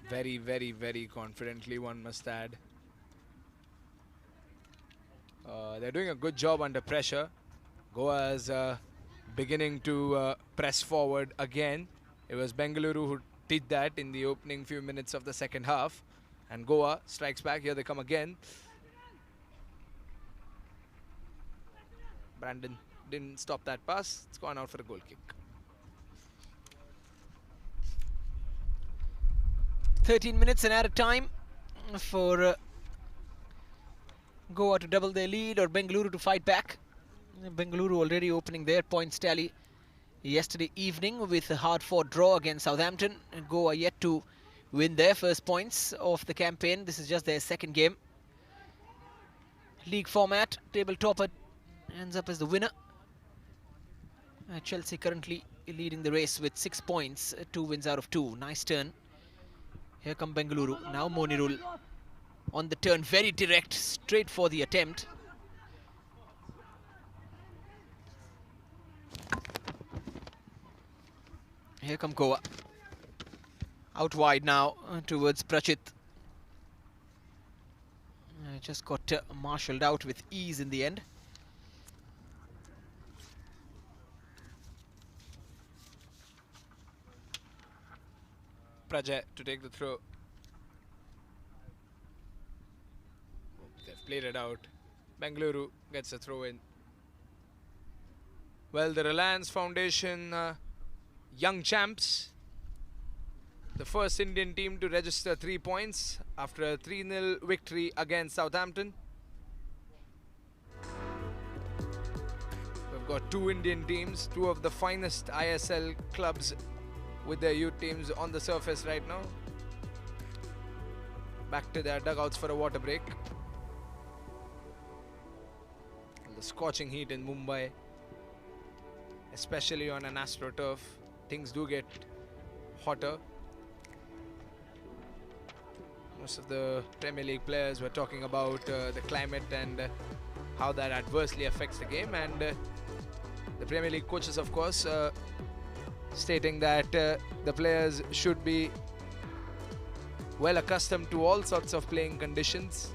Very confidently, one must add. They're doing a good job under pressure. Goa is beginning to press forward again. It was Bengaluru who did that in the opening few minutes of the second half. And Goa strikes back. Here they come again. Brandon didn't stop that pass. It's gone out for a goal kick. 13 minutes and added time for Goa to double their lead or Bengaluru to fight back. Bengaluru already opening their points tally yesterday evening with a hard-fought draw against Southampton. And Goa yet to win their first points of the campaign. This is just their second game. League format, table topper ends up as the winner. Chelsea currently leading the race with 6 points, 2 wins out of 2. Nice turn. Here come Bengaluru. Now Monirul on the turn, very direct, straight for the attempt. Here come Goa. Out wide now towards Prachit. Just got marshalled out with ease in the end. Prajay to take the throw. They've played it out. Bengaluru gets a throw in. Well, the Reliance Foundation young champs. The first Indian team to register 3 points after a 3-0 victory against Southampton. We've got 2 Indian teams, 2 of the finest ISL clubs with their youth teams on the surface right now. Back to their dugouts for a water break. The scorching heat in Mumbai, especially on an AstroTurf, things do get hotter. Most of the Premier League players were talking about the climate and how that adversely affects the game, and the Premier League coaches, of course, stating that the players should be well accustomed to all sorts of playing conditions.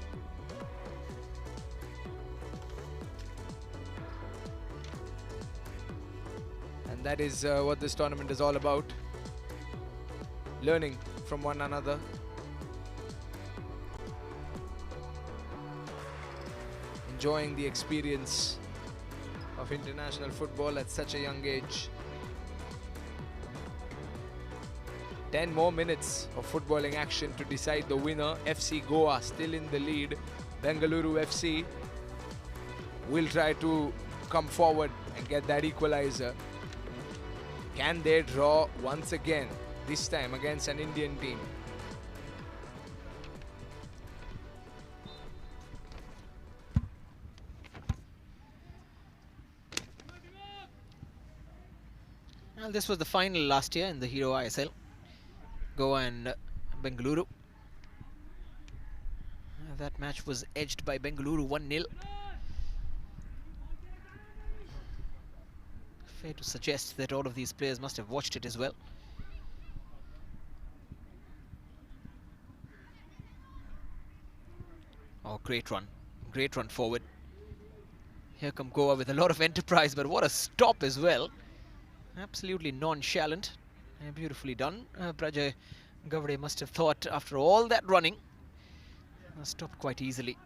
And that is what this tournament is all about. Learning from one another. Enjoying the experience of international football at such a young age. 10 more minutes of footballing action to decide the winner. FC Goa still in the lead. Bengaluru FC will try to come forward and get that equalizer. Can they draw once again, this time against an Indian team? Well, this was the final last year in the Hero ISL. Goa and Bengaluru. That match was edged by Bengaluru 1-0. Fair to suggest that all of these players must have watched it as well. Oh, great run forward. Here come Goa with a lot of enterprise, but what a stop as well. Absolutely nonchalant. Beautifully done. Prajay Gavade must have thought after all that running, stopped quite easily.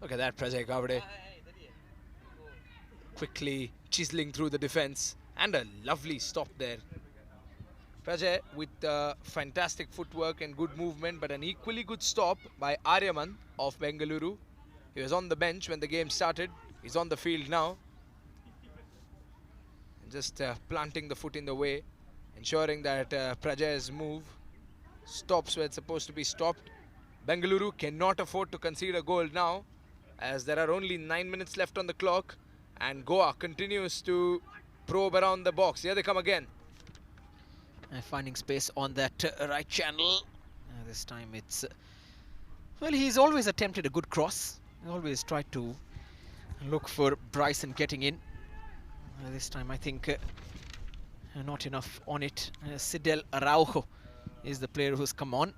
Look at that, Prajay Gavade. Quickly chiseling through the defense, and a lovely stop there. Prajay with fantastic footwork and good movement, but an equally good stop by Aryaman of Bengaluru. He was on the bench when the game started. He's on the field now. Just planting the foot in the way, ensuring that Prajay's move stops where it's supposed to be stopped. Bengaluru cannot afford to concede a goal now, as there are only 9 minutes left on the clock, and Goa continues to probe around the box. Here they come again. Finding space on that right channel. This time it's... well, he's always attempted a good cross. He always tried to look for Bryson getting in. This time I think not enough on it. Sidel Araujo is the player who's come on.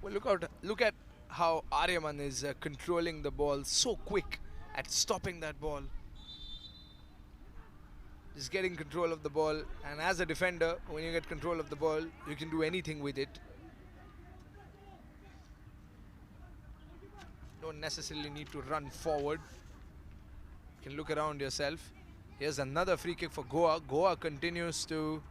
Well, look at how Aryaman is controlling the ball, so quick at stopping that ball. Just getting control of the ball, and as a defender, when you get control of the ball, you can do anything with it. Don't necessarily need to run forward. You can look around yourself. Here's another free kick for Goa. Goa continues to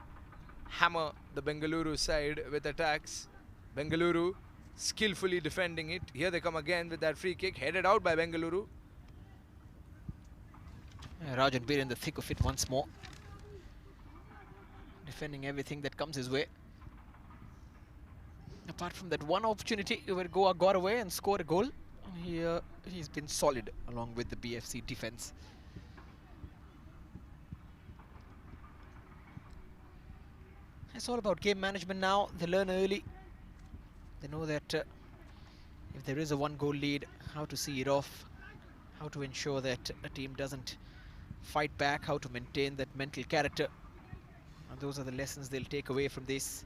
hammer the Bengaluru side with attacks. Bengaluru skillfully defending it. Here they come again with that free kick, headed out by Bengaluru. Rajan Beer in the thick of it once more. Defending everything that comes his way. Apart from that one opportunity where Goa got away and scored a goal, he's been solid along with the BFC defense. It's all about game management now. They learn early. They know that if there is a one-goal lead, how to see it off, how to ensure that a team doesn't fight back, how to maintain that mental character. And those are the lessons they'll take away from these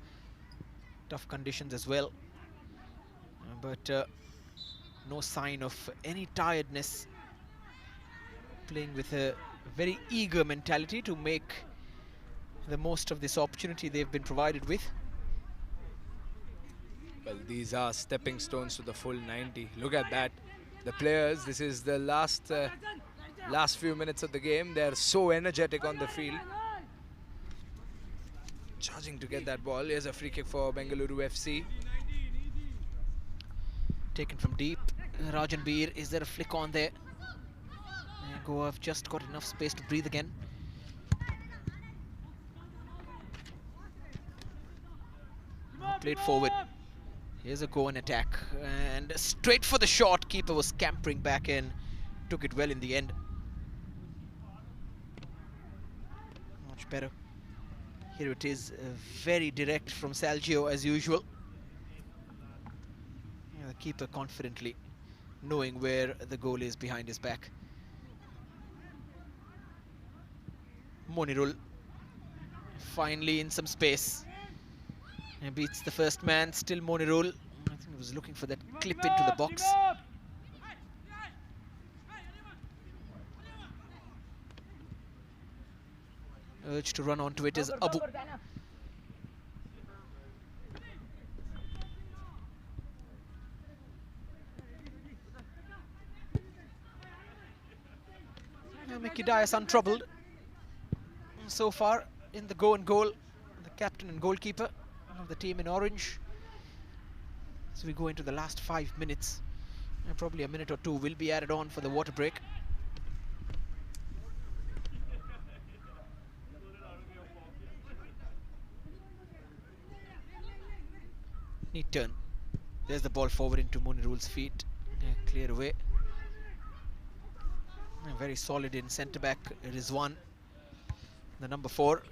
tough conditions as well. But no sign of any tiredness. Playing with a very eager mentality to make the most of this opportunity they've been provided with. Well, these are stepping stones to the full 90. Look at that. The players, this is the last few minutes of the game. They're so energetic on the field. Charging to get that ball. Here's a free kick for Bengaluru FC. Taken from deep. Rajan Beer, is there a flick on there? Goa have just got enough space to breathe again. Played forward. Here's a Goan attack, and straight for the shot. Keeper was scampering back in, took it well in the end. Much better. Here it is, very direct from Salgio as usual. The keeper confidently knowing where the goal is behind his back. Monirul finally in some space. And beats the first man, still Monirul. I think he was looking for that clip into the box. Urge to run onto it is Abu. Mickey Dias untroubled so far in the goal, the captain and goalkeeper of the team in orange. So we go into the last 5 minutes, and probably a minute or two will be added on for the water break. Neat turn. There's the ball forward into Monirul's feet. Clear away. Very solid in centre back Rizwan, the number 4.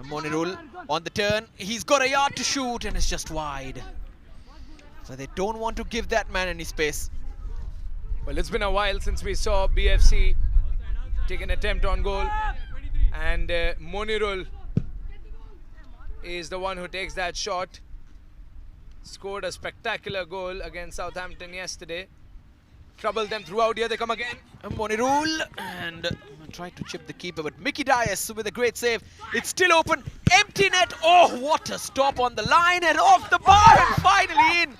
Monirul on the turn. He's got a yard to shoot and it's just wide. So they don't want to give that man any space. Well, it's been a while since we saw BFC take an attempt on goal, and Monirul is the one who takes that shot. Scored a spectacular goal against Southampton yesterday. Troubled them throughout. Here they come again. Monirul and tried to chip the keeper, but Mickey Dias with a great save. It's still open. Empty net. Oh, what a stop on the line and off the bar and finally in.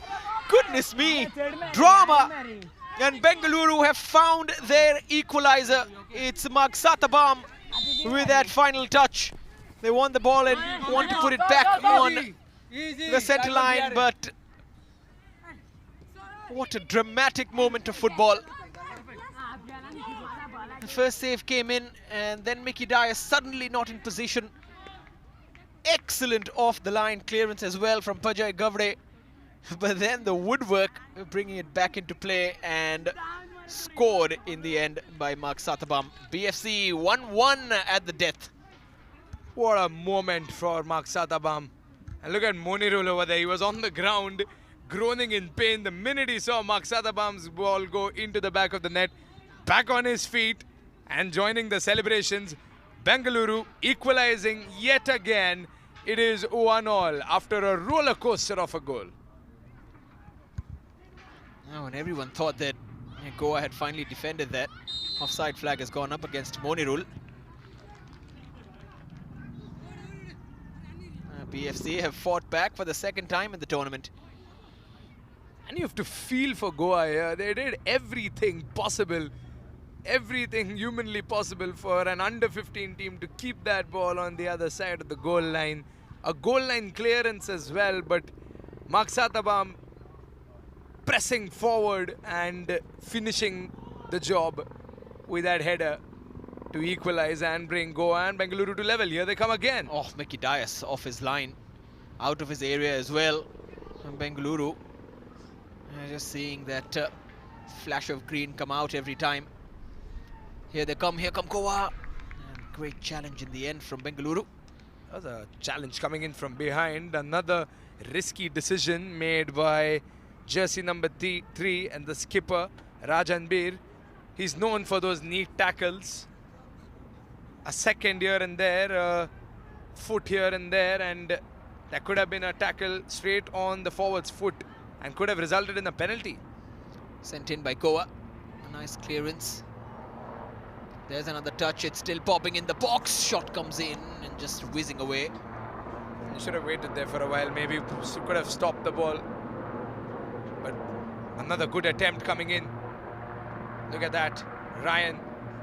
Goodness me. Drama. And Bengaluru have found their equalizer. It's Magsatabam with that final touch. They won the ball and want to put it back on the centre line, but what a dramatic moment of football. The first save came in and then Mickey Dias suddenly not in position. Excellent off the line clearance as well from Pajay Gavde. But then the woodwork bringing it back into play and scored in the end by Mark Satabam. BFC 1-1 at the death. What a moment for Mark Satabam. And look at Monirul over there. He was on the ground, groaning in pain the minute he saw Mark Satabam's ball go into the back of the net. Back on his feet and joining the celebrations. Bengaluru equalizing yet again. It is 1-1 after a roller coaster of a goal. Oh, and everyone thought that Goa had finally defended that. Offside flag has gone up against Monirul. BFC have fought back for the second time in the tournament. And you have to feel for Goa here. They did everything possible, everything humanly possible for an under-15 team to keep that ball on the other side of the goal line. A goal line clearance as well, but Mark Satabam pressing forward and finishing the job with that header to equalize and bring Goa and Bengaluru to level. Here they come again. Oh, Mickey Dias off his line, out of his area as well. And Bengaluru just seeing that flash of green come out every time. Here come Goa. And great challenge in the end from Bengaluru. That was a challenge coming in from behind. Another risky decision made by jersey number 3 and the skipper, Rajanbir. He's known for those neat tackles. A second here and there, a foot here and there, and that could have been a tackle straight on the forward's foot and could have resulted in a penalty. Sent in by Goa. A nice clearance. There's another touch. It's still popping in the box. Shot comes in and just whizzing away. You should have waited there for a while. Maybe could have stopped the ball. But another good attempt coming in. Look at that. Ryan,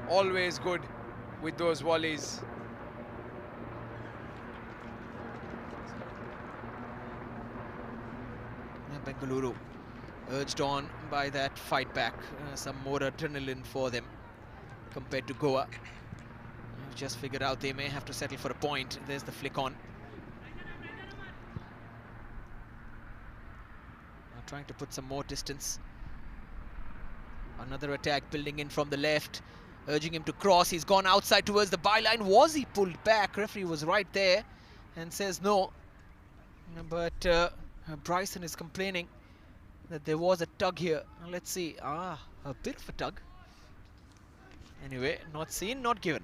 always good with those volleys. Bengaluru urged on by that fight back. Some more adrenaline for them compared to Goa. Just figured out they may have to settle for a point. There's the flick on. Trying to put some more distance. Another attack building in from the left, urging him to cross. He's gone outside towards the byline. Was he pulled back? Referee was right there and says no. But Bryson is complaining that there was a tug here. Let's see. A bit of a tug. Anyway, not seen, not given.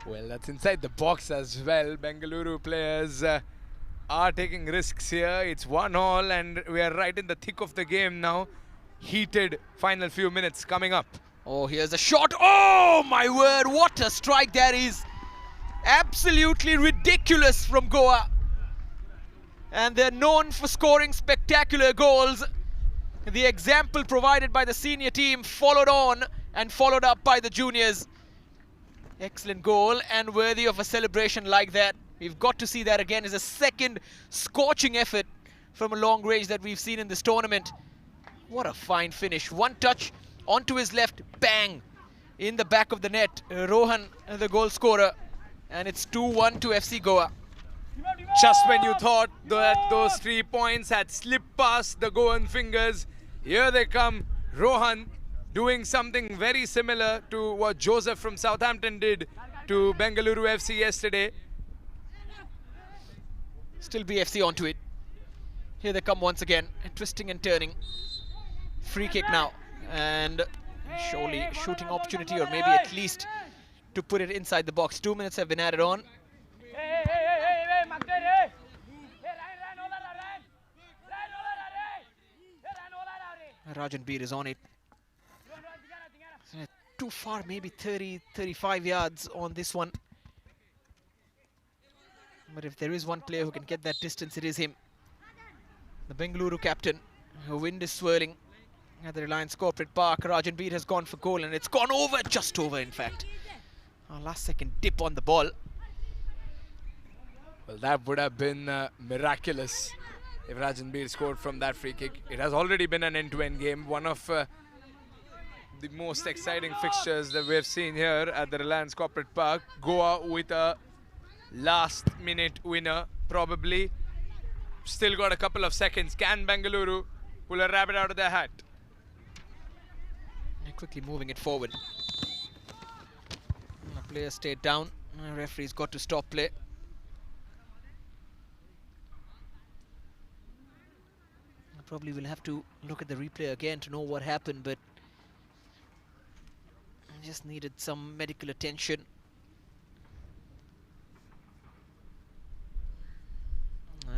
Well, that's inside the box as well. Bengaluru players are taking risks here. It's 1-1 and we are right in the thick of the game now. Heated final few minutes coming up. Oh, here's a shot. Oh, my word. What a strike that is. Absolutely ridiculous from Goa. And they're known for scoring spectacular goals. The example provided by the senior team followed on and followed up by the juniors. Excellent goal and worthy of a celebration like that. We've got to see that again. It's a second scorching effort from a long range that we've seen in this tournament. What a fine finish. One touch onto his left, bang, in the back of the net. Rohan, the goal scorer, and it's 2-1 to FC Goa. Just when you thought that those 3 points had slipped past the Goan fingers, here they come. Rohan doing something very similar to what Joseph from Southampton did to Bengaluru FC yesterday. Still BFC onto it. Here they come once again, twisting and turning. Free kick now, and surely shooting opportunity, or maybe at least to put it inside the box. 2 minutes have been added on. Rajan Beer is on it. Too far, maybe 30, 35 yards on this one. But if there is one player who can get that distance, it is him. The Bengaluru captain. The wind is swirling at the Reliance Corporate Park. Rajan Beer has gone for goal, and it's gone over, just over in fact. Our last second dip on the ball. Well, that would have been miraculous if Rajan Beer scored from that free kick. It has already been an end-to-end game. One of the most exciting fixtures that we've seen here at the Reliance Corporate Park. Goa with a last-minute winner, probably. Still got a couple of seconds. Can Bengaluru pull a rabbit out of their hat? And quickly moving it forward. The player stayed down. The referee's got to stop play. Probably will have to look at the replay again to know what happened, but I just needed some medical attention.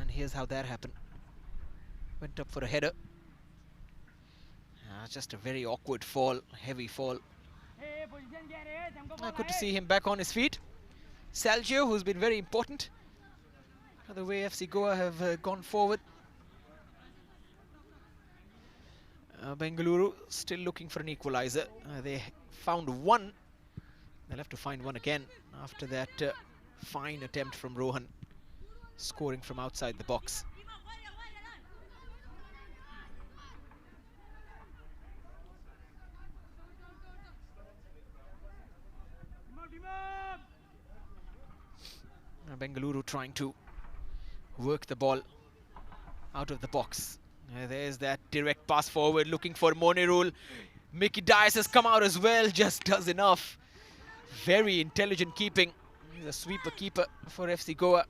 And here's how that happened. Went up for a header. Just a very awkward fall, heavy fall. Good to see him back on his feet. Salgio, who's been very important for the way FC Goa have gone forward. Bengaluru still looking for an equalizer. They found one. They'll have to find one again after that fine attempt from Rohan, scoring from outside the box. Bengaluru trying to work the ball out of the box. There's that direct pass forward, looking for Monirul. Mickey Dias has come out as well, just does enough. Very intelligent keeping. He's a sweeper keeper for FC Goa.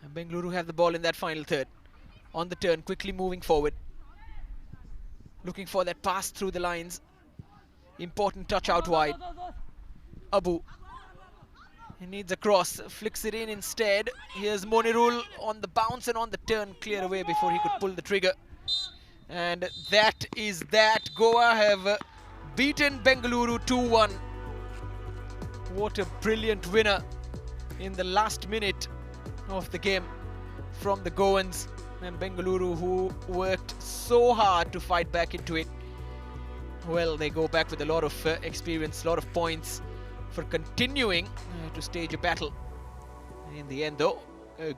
And Bengaluru have the ball in that final third. On the turn, quickly moving forward. Looking for that pass through the lines. Important touch out wide. Abu. He needs a cross, flicks it in instead. Here's Monirul on the bounce and on the turn, clear away before he could pull the trigger. And that is that. Goa have beaten Bengaluru 2-1. What a brilliant winner in the last minute of the game from the Goans. And Bengaluru, who worked so hard to fight back into it. Well, they go back with a lot of experience, a lot of points for continuing to stage a battle. In the end though,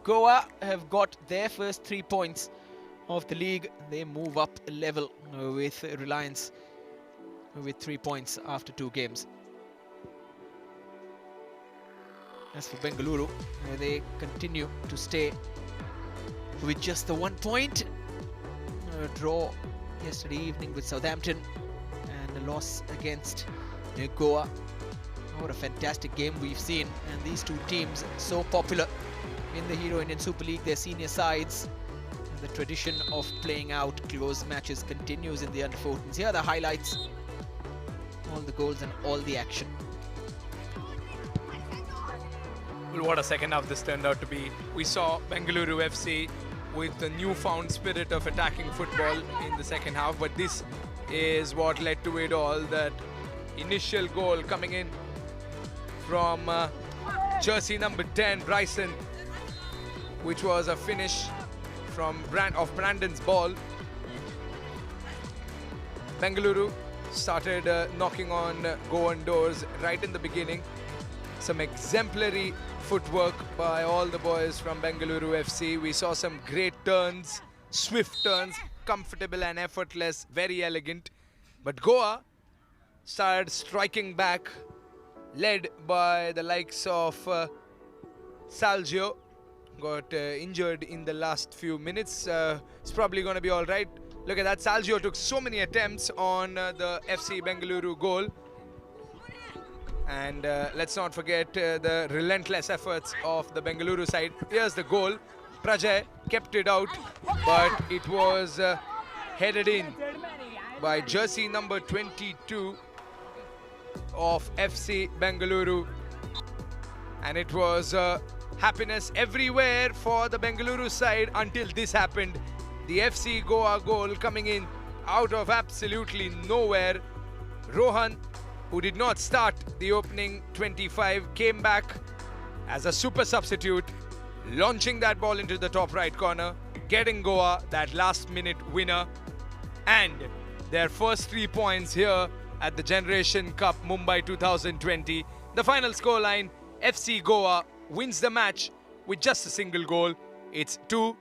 Goa have got their first 3 points of the league. They move up a level with Reliance with 3 points after 2 games. As for Bengaluru, they continue to stay with just the 1 point. A draw yesterday evening with Southampton and a loss against Goa. What a fantastic game we've seen, and these two teams so popular in the Hero Indian Super League, their senior sides. The tradition of playing out close matches continues in the under-14s. Here are the highlights. All the goals and all the action. Well, what a second half this turned out to be. We saw Bengaluru FC with the newfound spirit of attacking football in the second half, but this is what led to it all. That initial goal coming in from jersey number 10, Bryson, which was a finish from Brandon's ball. Bengaluru started knocking on Goan doors right in the beginning. Some exemplary footwork by all the boys from Bengaluru FC. We saw some great turns, swift turns, comfortable and effortless, very elegant. But Goa started striking back, led by the likes of Salgio. Got injured in the last few minutes. It's probably going to be all right. Look at that. Salgio took so many attempts on the FC Bengaluru goal. And let's not forget the relentless efforts of the Bengaluru side. Here's the goal. Prajay kept it out, but it was headed in by jersey number 22 of FC Bengaluru. And it was happiness everywhere for the Bengaluru side until this happened. The FC Goa goal coming in out of absolutely nowhere. Rohan, who did not start the opening 25, came back as a super substitute, launching that ball into the top right corner, getting Goa that last-minute winner, and their first 3 points here at the Generation Cup Mumbai 2020. The final scoreline, FC Goa wins the match with just a single goal. It's 2-1.